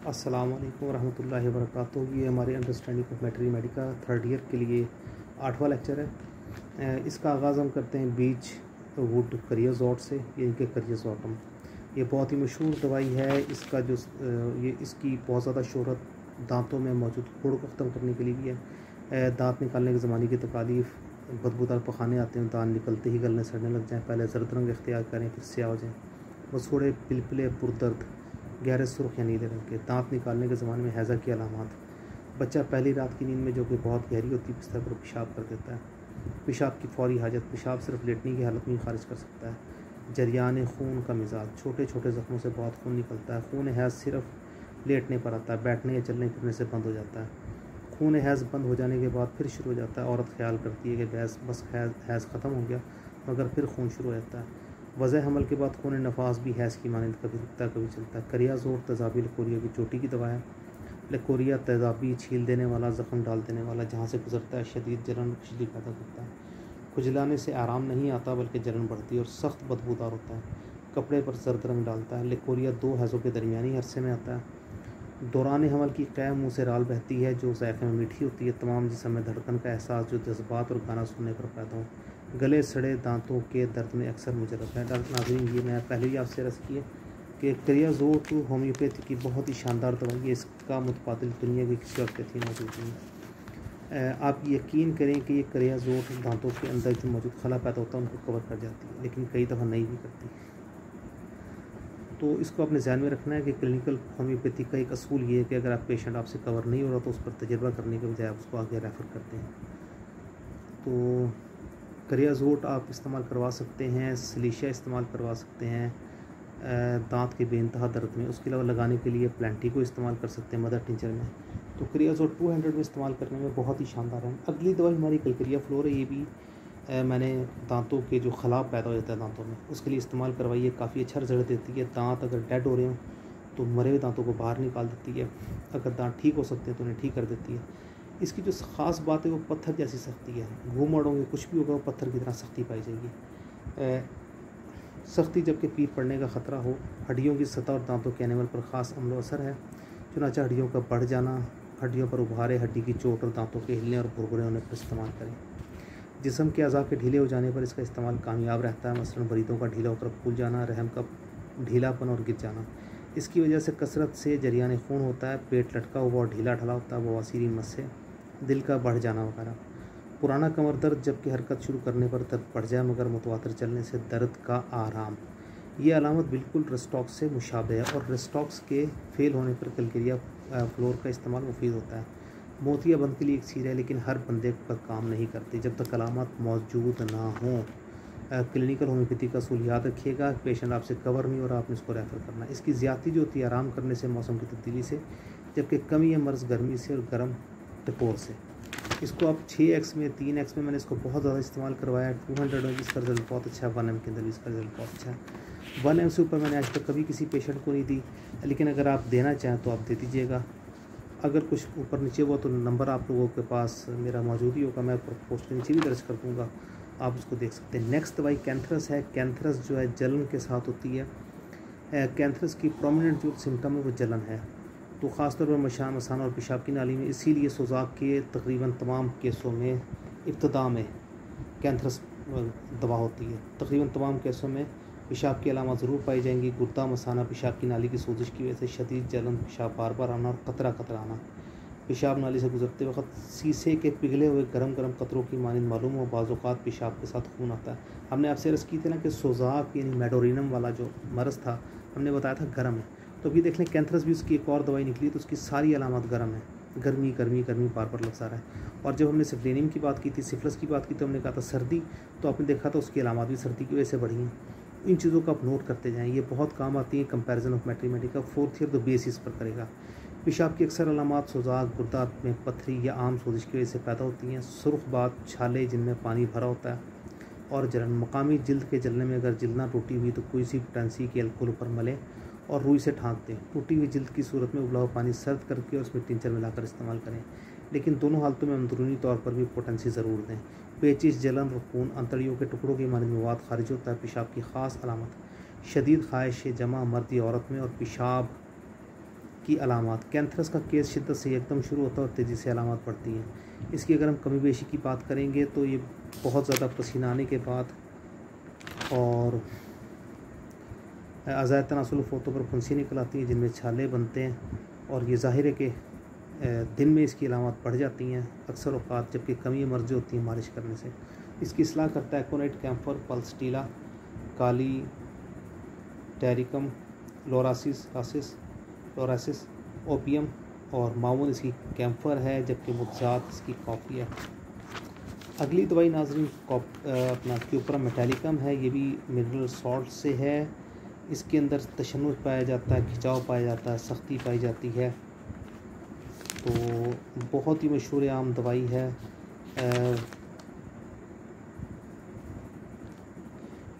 अस्सलाम वालेकुम रहमतुल्लाहि व बरकातुहू। ये हमारे अंडरस्टैंडिंग ऑफ मैटरी का थर्ड ईयर के लिए 8वां लेक्चर है। इसका आगाज़ हम करते हैं बीच वुड करियाजोट से, ये इनके करियाजोटम। ये बहुत ही मशहूर दवाई है। इसका जो ये इसकी बहुत ज़्यादा शोहरत दांतों में मौजूद खुर को ख़त्म करने के लिए भी है। दांत निकालने के ज़माने की तकालीफ, बदबूदार पखाने आते हैं, दांत निकलते ही गलने सड़ने लग जाएँ, पहले जर्द रंग इख्तियार करें फिर स्याह हो जाएँ, मसूड़े पिलपिले पुरदर्द, गहरे सुर्ख या नीले रंग के, दांत निकालने के ज़माने में हैज़ा की अलामात, बच्चा पहली रात की नींद में जो कि बहुत गहरी होती है बिस्तर पर पेशाब कर देता है, पेशाब की फौरी हाजत, पेशाब सिर्फ लेटने की हालत में ही खारिज कर सकता है, जरियान खून का मिजाज, छोटे छोटे ज़ख्मों से बहुत खून निकलता है, खून हैज़ सिर्फ लेटने पर आता है, बैठने या चलने फिरने से बंद हो जाता है, खून हैज़ बंद हो जाने के बाद फिर शुरू हो जाता है। औरत ख्याल करती है कि बस हैज़ ख़त्म हो गया, मगर फिर खून शुरू हो जाता है। वज़े हमल के बाद खून नफास भी हैज़ की मानंद कभी रुकता है कभी चलता है। करियाजोर तेज़ाबी लकोरिया की चोटी की दवा है। लकोरिया तेज़ाबी छील देने वाला, ज़ख्म डाल देने वाला, जहाँ से गुजरता है शदीद जलन खुजली पैदा करता है। खुजलाने से आराम नहीं आता बल्कि जलन बढ़ती है और सख्त बदबूदार होता है। कपड़े पर जर्द रंग डालता है। लकोरिया 2 हैज़ों के दरमियानी अरसे में आता है। दौरान हमल की क़ै मुँह से राल बहती है जो ज़ायक़े में मीठी होती है। तमाम जिस्म में धड़कन का एहसास जो जज्बात और गाना सुनने पर पैदा हो। गले सड़े दांतों के दर्द में अक्सर मुजरब है। नाज़रीन, ये मैं पहले ही आपसे अर्ज़ किया कि करियाजोट होम्योपैथी की बहुत ही शानदार दवाई है। इसका मुतबादिल दुनिया की किसी और पैथी मौजूद नहीं है। आप यकीन करें कि ये करियाजोट दांतों के अंदर जो मौजूद खला पैदा होता है उनको कवर कर जाती है, लेकिन कई दफ़ा नहीं भी करती। तो इसको अपने ध्यान में रखना है कि क्लिनिकल होम्योपैथी का एक असूल ये है कि अगर आप पेशेंट आपसे कवर नहीं हो रहा तो उस पर तजर्बा करने के बजाय आप उसको आगे रेफ़र करते हैं। तो करियाजोट आप इस्तेमाल करवा सकते हैं, सिलिशिया इस्तेमाल करवा सकते हैं दांत के बेइंतहा दर्द में। उसके अलावा लगाने के लिए प्लेंटी को इस्तेमाल कर सकते हैं मदर टिंचर में। तो करियाजोट 200 में इस्तेमाल करने में बहुत ही शानदार है। अगली दवाई हमारी कलकरिया फ्लोर है। ये भी मैंने दांतों के जो खलाब पैदा हो जाता है दांतों में, उसके लिए इस्तेमाल करवाई है। काफ़ी अच्छा रिजल्ट देती है। दांत अगर डेड हो रहे हों तो मरे हुए दांतों को बाहर निकाल देती है। अगर दांत ठीक हो सकते हैं तो उन्हें ठीक कर देती है। इसकी जो ख़ास बात है वो पत्थर जैसी सख्ती है। घूम मोड़ोगे कुछ भी होगा वो पत्थर की तरह सख्ती पाई जाएगी। सख्ती जबकि पीर पड़ने का ख़तरा हो। हड्डियों की सतह और दांतों के एनिमल पर ख़ास अमल असर है। चुनाचा हड्डियों का बढ़ जाना, हड्डियों पर उभारे, हड्डी की चोट और दांतों के हिलने और भुरभुरे होने पर इस्तेमाल करें। जिस्म के अज़ा के ढीले हो जाने पर इसका इस्तेमाल कामयाब रहता है। मसलन बरीदों का ढीला होकर फूल जाना, रहम का ढीलापन और गिर जाना। इसकी वजह से कसरत से जरियान खून होता है, पेट लटका हुआ और ढीला ढला होता है, बवासीरी मस्से, दिल का बढ़ जाना वगैरह। पुराना कमर दर्द, जबकि हरकत शुरू करने पर दर्द बढ़ जाए मगर मुतवातर चलने से दर्द का आराम। ये अलामत बिल्कुल रेस्टॉक्स से मुशाबे है और रेस्टॉक्स के फेल होने पर कलकरिया फ्लोर का इस्तेमाल मुफीद होता है। मोतियाबंद के लिए एक चीज़ है लेकिन हर बंदे पर काम नहीं करती जब तक अलामत मौजूद ना हो। क्लिनिकल होम्योपैथी का असूल याद रखिएगा। पेशेंट आपसे कवर नहीं हो रहा, आपने इसको रेफ़र करना है। इसकी ज़्यादती जो होती है आराम करने से, मौसम की तब्दीली से, जबकि कमी है मर्ज़ गर्मी से और गर्म टकोर से। इसको आप 6x में 3x में मैंने इसको बहुत ज़्यादा इस्तेमाल करवाया। 200 में भी इसका रिजल्ट बहुत अच्छा है। 1M के अंदर भी इसका रिजल्ट बहुत अच्छा है। 1M से ऊपर मैंने आज तक कभी किसी पेशेंट को नहीं दी, लेकिन अगर आप देना चाहें तो आप दे दीजिएगा। अगर कुछ ऊपर नीचे हुआ तो नंबर आप लोगों के पास मेरा मौजूद ही होगा, मैं पोस्ट के नीचे भी दर्ज कर दूँगा, आप उसको देख सकते हैं। नेक्स्ट दवाई कैंथरस है। कैंथरस जो है जलन के साथ होती है। कैंथरस की प्रोमिनेंट जो सिम्टम है वो जलन है। तो ख़ासतौर पर मसाना और पेशाब की नाली में, इसीलिए सोजाक के तकरीबन तमाम केसों में इब्तदा में कैंथरस दवा होती है। तकरीबन तमाम केसों में पेशाब की अलामत ज़रूर पाई जाएंगी। गुर्दा, मसाना, पेशाब की नाली की सोजिश की वजह से शदीद जलन, पेशाब बार बार आना और कतरा कतरा आना। पेशाब नाली से गुजरते वक्त शीशे के पिघले हुए गरम गरम कतरों की मानिंद मालूम हो। बाज़ औक़ात पेशाब के साथ खून आता है। हमने आपसे अर्ज़ की थी ना कि सोजाक यानी मेडोरिनम वाला जो मर्ज़ था, हमने बताया था गर्म है। तो अभी देख लें कैंथरस भी उसकी एक और दवाई निकली तो उसकी सारी अलामत गर्म है। गर्मी गर्मी गर्मी बार बार लफ्ज़ आ रहा है। और जब हमने सिफलेनियम की बात की थी, सिफिलिस की बात की, तो हमने कहा था सर्दी, तो आपने देखा था उसकी अलामत भी सर्दी की वजह से बढ़ी हैं। इन चीज़ों को आप नोट करते जाएँ, ये बहुत काम आती है। कंपैरिजन ऑफ मैट्री का 4th ईयर तो बेसिस पर करेगा। पेशाब की अक्सर अलामत सोजाक, गुर्दा में पथरी या आम सोजिश की वजह से पैदा होती हैं। सुर्ख बात, छाले जिनमें पानी भरा होता है और जलन। मकामी जिल्द के जलने में अगर जिल्द ना टूटी हुई तो कोई सी पोटेंसी के अल्कोहल पर मलें और रुई से ढाँक दें। टूटी हुई जिल्द की सूरत में उबला हुआ पानी सर्द करके और उसमें टिंचर मिलाकर इस्तेमाल करें, लेकिन दोनों हालतों में अंदरूनी तौर पर भी पोटेंसी ज़रूर दें। पेचिश, जलन और खून, अंतड़ियों के टुकड़ों की मानिंद मवाद खारिज होता है। पेशाब की ख़ास अलामत शदीद ख्वाहिश जमा मर्द या औरत में और पेशाब की अलामात। कैंथरस का केस शिद्दत से एकदम शुरू होता है और तेज़ी से अलामात बढ़ती हैं। इसकी अगर हम कमी बेशी की बात करेंगे तो ये बहुत ज़्यादा पसीना आने के बाद और अज़ायद तनासुल फोतों पर फुंसी निकल आती हैं जिनमें छाले बनते हैं, और ये ज़ाहिर है कि दिन में इसकी अलामत बढ़ जाती हैं अक्सर औक़ात, जबकि कमी मर्ज़ होती है मालिश करने से। इसकी इस्लाह करता है एकोनाइट, कैम्फर, पल्सटीला, काली टेरिकम, लोरासिस, ओपियम और माउन इसकी कैम्फर है, जबकि मुद्जात इसकी कॉफ़ी है। अगली दवाई नाज़रीन अपना क्यूपरम मेटालिकम है। ये भी मिनरल सॉल्ट से है। इसके अंदर तशन्नुज पाया जाता है, खिंचाव पाया जाता है, सख्ती पाई जाती है। तो बहुत ही मशहूर आम दवाई है।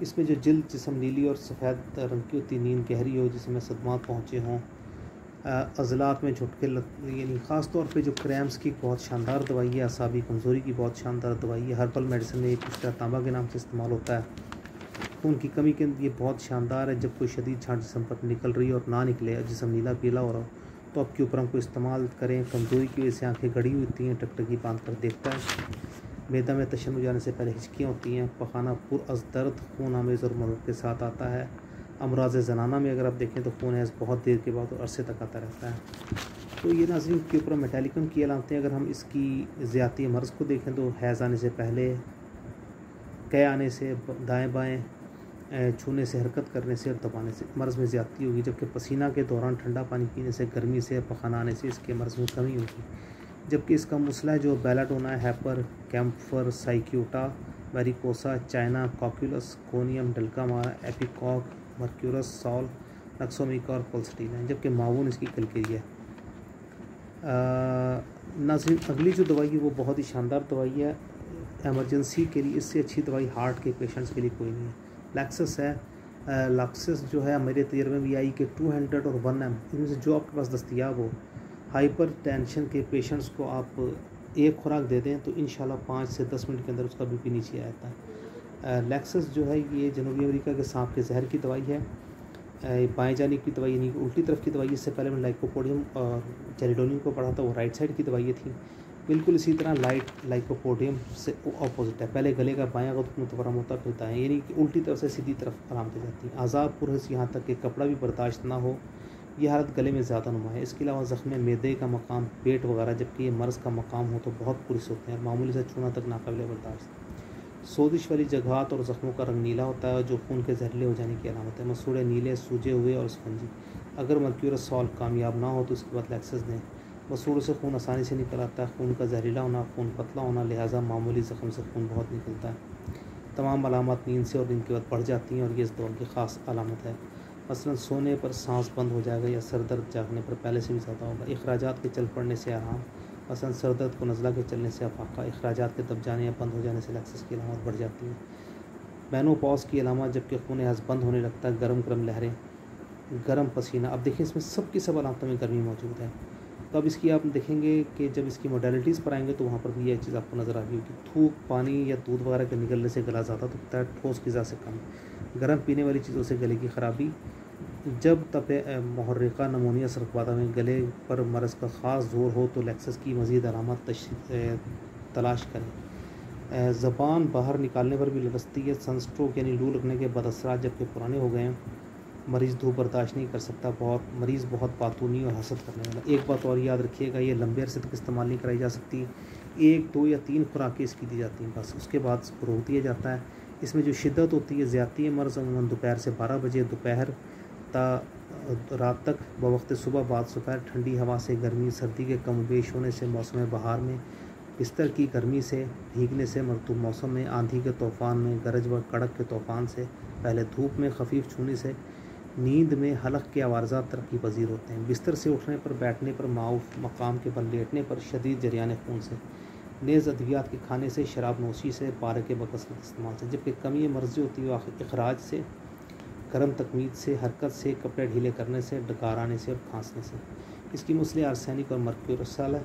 इसमें जो जिल्द जिस्म नीली और सफ़ेद रंग की होती, नींद गहरी हो, जिसमें सदमात पहुँचे हों, अज़लात में झटके यानी ख़ास तौर पे जो क्रैम्स की बहुत शानदार दवाई है, असाबी कमज़ोरी की बहुत शानदार दवाई है। हर्बल मेडिसिन में एक तांबा के नाम से इस्तेमाल होता है। खून की कमी के ये बहुत शानदार है। जब कोई शदीद छांट जिस्म पर निकल रही है और ना निकले, जिस्म नीला पीला हो रहा हो, तो आप क्यूपरम को इस्तेमाल करें। कमज़ोरी की वजह से आँखें गड़ी हुई होती हैं, टकटकी बांध कर देखता है। मैदा में तशन्नुज जाने से पहले हिचकियाँ होती हैं। पखाना पुरअज़ दर्द, खून आमेज़ और मदद के साथ आता है। अमराज़ ज़नाना में अगर आप देखें तो खून हैज़ बहुत देर के बाद और अरसे तक आता रहता है। तो ये नाज़रीन क्यूपरम मेटालिकम की अलामतें। अगर हम इसकी ज़्यादती मर्ज़ को देखें तो हैज़ आने से पहले, कै आने से, दाएँ बाएँ छूने से, हरकत करने से और दबाने से मर्ज़ में ज़्यादती होगी। जबकि पसीना के दौरान ठंडा पानी पीने से, गर्मी से, पखाना आने से इसके मर्ज़ में कमी होगी। जबकि इसका मसला है जो belladonna, hepar, camphor, cicuta, varicosa, china, cocculus, conium, dulcamara, ipecac, mercurius, sol, nux vomica और पल्सटीना है। जबकि मावून इसकी कलकेरी है। नाज़रीन अगली जो दवाई है वो बहुत ही शानदार दवाई है एमरजेंसी के लिए। इससे अच्छी दवाई हार्ट के पेशेंट्स के लिए कोई नहीं है। लैक्सस है। लैक्सस जो है मेरे तजर्बे में भी आई कि 200 और 1 ml इनमें से जो आपके पास दस्तियाब हो, हाइपर टेंशन के पेशेंट्स को आप एक खुराक दे दें तो इंशाल्लाह 5 से 10 मिनट के अंदर उसका बीपी नीचे आ जाता है। लैक्सस जो है ये जनूबी अमेरिका के सांप के जहर की दवाई है। बाएं जानिब की दवाई यानी उल्टी तरफ की दवाई। इससे पहले मैं लाइकोपोडियम और चेरिडोनियम को पढ़ा था, वो राइट साइड की दवाइयाँ थी। बिल्कुल इसी तरह लाइकोपोडियम से अपोजिट है। पहले गले का बायां गुद मुतवरम होता है, फिर दाएं, यानी कि उल्टी तरफ से सीधी तरफ अलामतें जाती हैं। आज़ाब पुरहस, यहाँ तक कि कपड़ा भी बर्दाश्त ना हो, यह हालत गले में ज़्यादा नुमा है। इसके अलावा ज़ख्म मैदे का मकाम, पेट वगैरह, जबकि ये मर्ज़ का मकाम हो तो बहुत पुरस होते हैं। मामूली से छूना तक नाकाबिल बर्दाश्त। सोजिश वाली जगहात और ज़ख्मों का रंग नीला होता है जो खून के जहरीले हो जाने की अलामत है। मसूड़े नीले, सूजे हुए और स्पंजी। अगर मर्क्यूरस सॉल्व कामयाब ना हो तो उसके बाद लैक्सस दें। मसूड़ों से खून आसानी से निकल आता है। खून का जहरीला होना, खून पतला होना, लिहाजा मामूली ज़ख्म से खून बहुत निकलता है। तमाम अलामत नींद से और नींद के बाद बढ़ जाती हैं और ये इस दौर की ख़ास अलामत है। मसलन सोने पर सांस बंद हो जाएगा या सर दर्द जागने पर पहले से भी ज़्यादा होगा। अखराजात के चल पड़ने से आराम, मसलन सर दर्द को नज़ला के चलने से अफाका। अखराजात के दब जाने या बंद हो जाने से लैक्सस की अलामत बढ़ जाती है। मेनोपॉज की अलामत, जबकि खून हैज़ बंद होने लगता है। गर्म गर्म लहरें, गर्म पसीना। अब देखिए इसमें सब की सब अलामतों में गर्मी मौजूद है। तो अब इसकी आप देखेंगे कि जब इसकी मॉडलिटीज़ पर आएंगे तो वहाँ पर भी यह चीज़ आपको नज़र आ रही होगी। थूक, पानी या दूध वगैरह के निकलने से गला ज़्यादा दुखता है। ठोस ग़िज़ा से कम, गर्म पीने वाली चीज़ों से गले की ख़राबी। जब तपे मुहर्रिका नमूनिया सरकवादा में गले पर मरज़ का ख़ास जोर हो तो लैक्सस की मज़ीद अलामत तलाश करें। ज़बान बाहर निकालने पर भी लरसती है। सनस्ट्रोक यानी लू लगने के बदअसरात जबकि पुराने हो गए हैं। मरीज़ धूप बर्दाश्त नहीं कर सकता। मरीज़ बहुत बातूनी और हसद करने वाला। एक बात और याद रखिएगा, ये लंबे अरसे तक इस्तेमाल नहीं कराई जा सकती। 1, 2 या 3 खुराकें इसकी दी जाती हैं बस, उसके बाद इसको रोक दिया जाता है। इसमें जो शिद्दत होती है ज़्यादती है। मर्ज़ अमूमन दोपहर से 12 बजे दोपहर रात तक, बवक्त सुबह बाद दोपहर, ठंडी हवा से, गर्मी सर्दी के कम बेश होने से, मौसम बहार में बिस्तर की गर्मी से, भीगने से, मरतूब मौसम में, आंधी के तूफ़ान में, गरज व कड़क के तूफ़ान से, पहले धूप में, खफीफ छूने से, नींद में हलक के आवाज़ात तरक्की पजीर होते हैं। बिस्तर से उठने पर, बैठने पर, माउफ मकाम के बल लेटने पर, शदीद जरियान खून से, नेज़ अद्वियात के खाने से, शराब नोशी से, पारे के बकसरत इस्तेमाल से। जबकि कमी मर्जी होती है अखराज से, गर्म तकमीद से, हरकत से, कपड़े ढीले करने से, डकार आने से और खांसने से। इसकी मसले आर्सेनिक और मर्क्यूरसल है।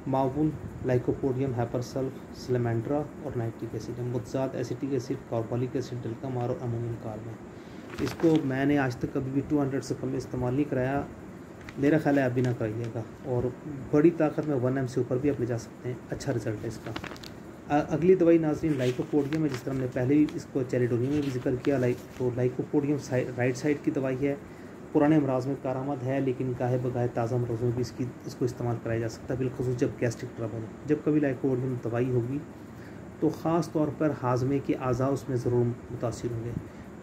मावून, लाइकोपोडियम, हाइपरसल्फ, सलेमेंड्रा और नाइट्रिक एसिड। मुद्जात acetic acid, carbolic acid, dulcamara और अमोनियम कार्बन। इसको मैंने आज तक कभी भी 200 से कम इस्तेमाल नहीं कराया। मेरा ख्याल है आप भी ना कराइएगा, और बड़ी ताकत में 1 mg से ऊपर भी आप ले जा सकते हैं, अच्छा रिजल्ट है इसका। अगली दवाई नाज़रीन लाइकोपोडियम है, जिस तरह हमने पहले ही इसको चैलिडोनियम में भी जिक्र किया। लाइकोपोडियम राइट साइड की दवाई है, पुराने अमराज में कारआमद है, लेकिन गाहे बगाहे ताज़ा अमराज में भी इसको इस्तेमाल कराया जा सकता है, बिलखुसूस जब गैस्ट्रिक ट्रबल हो। जब कभी लाइकोपोडियम दवाई होगी तो ख़ास तौर पर हाजमे के अज़ा उसमें ज़रूर मुतासिर होंगे,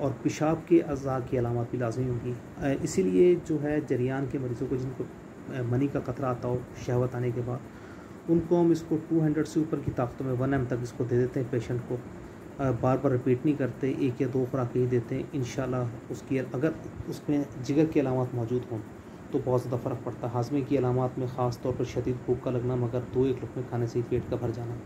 और पेशाब के अज़ा की अलामत भी लाजमी होंगी। इसीलिए जो है जरियान के मरीज़ों को जिनको मनी का ख़तरा आता हो शहवत आने के बाद, उनको हम इसको 200 से ऊपर की ताकतों में 1 mg तक इसको दे देते हैं पेशेंट को। बार बार रिपीट नहीं करते, 1 या 2 खुराकें ही देते हैं। इंशाल्लाह उसकी अगर उसमें जिगर की अलामत मौजूद हों तो बहुत ज़्यादा फ़र्क पड़ता है। हाजमे की अलामत में ख़ास तौर पर शदीद भूख का लगना, मगर 2-1 लुक़मे खाने से ही पेट का भर जाना,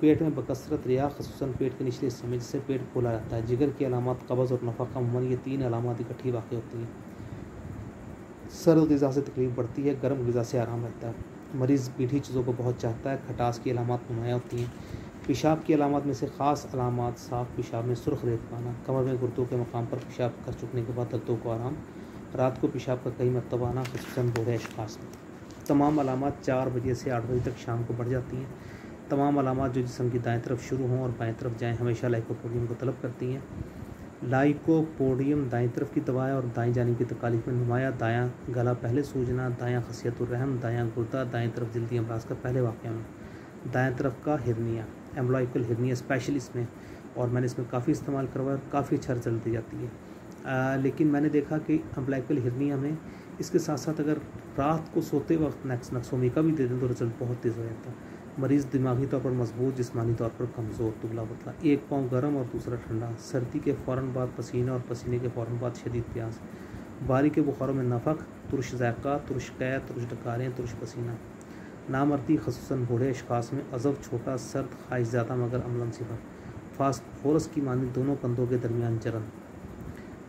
पेट में बकसरत रिया ख़ुसूसन पेट के निचले हिस्से में, जिससे पेट फूला रहता है। जिगर की अलामत, कब्ज़ और नफ़ा का अमूमन ये 3 अलामत इकट्ठी वाक़ होती हैं। सर्द ग़िज़ा से तकलीफ़ बढ़ती है, गर्म ग़िज़ा से आराम रहता है। मरीज़ मीठी चीज़ों को बहुत चाहता है, खटास की अलामत नुमायाँ होती हैं। पेशाब की अलामत में से ख़ास अलामत साफ़ पेशाब में सुर्ख रेत पाना, कमर में गुर्दों के मकाम पर पेशाब कर चुकने के बाद दर्दों को आराम, रात को पेशाब का कई मरतबा आना, ख़ुसूसन बूढ़े अशख़ास में। तमाम अलामत 4 बजे से 8 बजे तक शाम को बढ़ जाती हैं। तमाम अलामत जो जिस्म की दाएँ तरफ शुरू हों और बाएँ तरफ जाएँ, हमेशा लाइकोपोडियम को तलब करती हैं। लाइकोपोडियम दाएँ तरफ की दवा है और दाएँ जानिब की तकालीफ में नुमायाँ दायाँ गला पहले सूजना, दायाँ खसियतुर्रहम, दायाँ गुर्दा, दाएँ तरफ जल्दी अमराज का पहले वाक़या में, दाएँ तरफ का हिरनिया, एम्ब्लाइकल हिरनिया स्पेशल इसमें, और मैंने इसमें काफ़ी इस्तेमाल करवाया और काफ़ी अच्छा रिजल्ट दी जाती है। लेकिन मैंने देखा कि एम्ब्लाइकल हिरनिया में इसके साथ साथ अगर रात को सोते वक्त नक्सोमिका भी दे दें तो रिजल्ट बहुत तेज़ हो जाता है। मरीज़ दिमागी तौर पर मजबूत, जिस्मानी तौर पर कमज़ोर, दुबला पतला, एक पाँव गर्म और दूसरा ठंडा, सर्दी के फ़ौरन बाद पसीना और पसीने के फ़ौरन बाद शदीद प्यास, बारी के बुखारों में नफ़क, तुरश ज़ायक़ा, तुरश कै, तुरश डकारें, तुरश पसीना, नामर्दी ख़ुसूसन बूढ़े अशख़ास में, अज़ब छोटा, सर्द, ख्वाहिश ज़्यादा मगर अमलन सिफर, फास्फोरस की मानद दोनों कंधों के दरमियान जलन,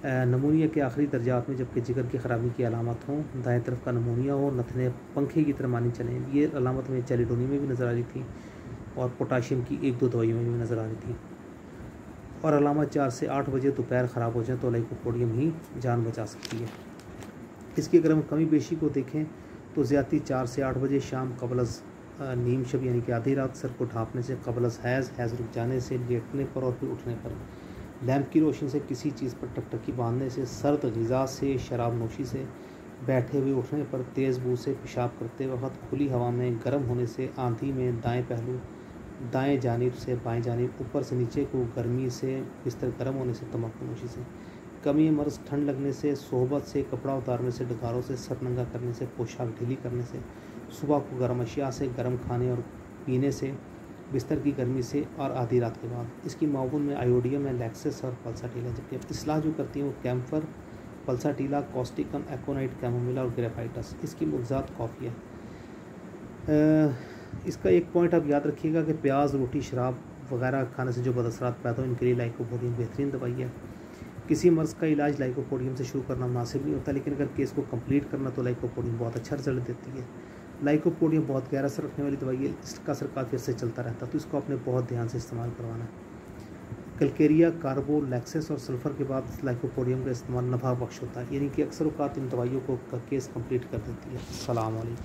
नमूनिया के आखिरी दर्जात में, जबकि जिगर की ख़राबी की अलामत हों, दाएँ तरफ का नमूनिया हो, नथने पंखे की तरह मानी चलें। ये अलामत में चैलिडोनियम में भी नज़र आ रही थी और पोटाशियम की 1-2 दवाइयों में भी नज़र आ रही थी। और अलामत 4 से 8 बजे दोपहर ख़राब हो जाए तो लाइकोपोडियम ही जान बचा सकती है। इसकी अगर हम कमी बेशी को देखें तो ज़्यादती 4 से 8 बजे शाम कबलज़ नीम शब यानी कि आधी रात सर को ढाँपने से, कबलज़ हैज़ रुक जाने से, लेटने पर और फिर उठने पर, लैंप की रोशनी से, किसी चीज़ पर टकटकी बांधने से, सर्द ग़िज़ा से, शराब नोशी से, बैठे हुए उठने पर, तेज़ बू से, पेशाब करते वक्त, खुली हवा में, गर्म होने से, आंधी में, दाएं पहलू, दाएं जानिब से बाएं जानिब, ऊपर से नीचे को, गर्मी से, बिस्तर गर्म होने से, तंबाकू नोशी से, कमी मर्ज़, ठंड लगने से, सोहबत से, कपड़ा उतारने से, डकारों से, सर नंगा करने से, पोशाक ढीली करने से, सुबह को गर्म अशिया से, गर्म खाने और पीने से, बिस्तर की गर्मी से और आधी रात के बाद। इसकी माउन में आयोडियम है, लैक्सेस और पल्साटीला, जबकि इसलाह जो करती हैं वो कैम्फर, पल्साटीला, कॉस्टिकम, एकोनाइट, कैमोमिला और ग्रेफाइटस। इसकी मुग़ज़ात कॉफ़ी है। इसका एक पॉइंट आप याद रखिएगा कि प्याज, रोटी, शराब वगैरह खाने से जो बदअसरात पैदा हो, इनके लिए लाइकोपोडियम बेहतरीन दवाई है। किसी मर्ज़ का इलाज लाइकोपोडियम से शुरू करना मुनासिब नहीं होता, लेकिन अगर केस को कंप्लीट करना तो लाइकोपोडियम बहुत अच्छा रिजल्ट देती है। लाइकोपोडियम बहुत गहरा असर रखने वाली दवाई है, इसका असर काफ़ी अर्से चलता रहता है, तो इसको आपने बहुत ध्यान से इस्तेमाल करवाना है। कलकेरिया, कार्बो, लैक्सेस और सल्फ़र के बाद लाइकोपोडियम का इस्तेमाल नफ़ा बख्श होता है, यानी कि अक्सर औक़ात इन दवाइयों को केस कंप्लीट कर देती है। अस्सलाम वालेकुम।